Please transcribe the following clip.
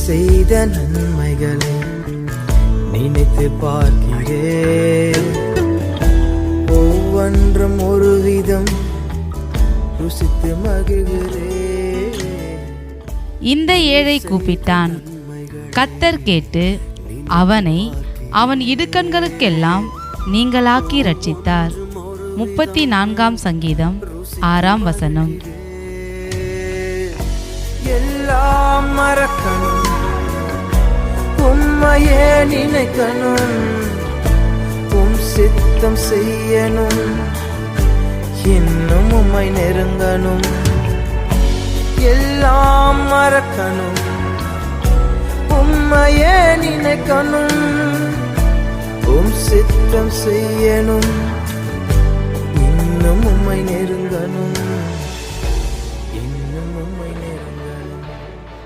செய்த நன்மைகளை நினைத்து பார்க்கிறேன். ஒவ்வொன்றும் ஒரு விதம் ருசித்து மகிழ்கிறேன். இந்த ஏழை கூப்பிட்டான், கர்த்தர் கேட்டு அவனை அவன் இடுக்கண்களுக்கெல்லாம் நீங்களாக்கி ரட்சித்தார். 34 சங்கீதம் 6 எல்லாம் மறக்கணும், உம்மையே நினைக்கணும், உம் சித்தம் செய்யணும், இன்னும் உம்மை நெருங்கணும். எல்லாம் மறக்கணும், உம்மையே நினைக்கணும், உம் சித்தம் செய்யணும், இன்னும் உம்மை நெருங்கணும்.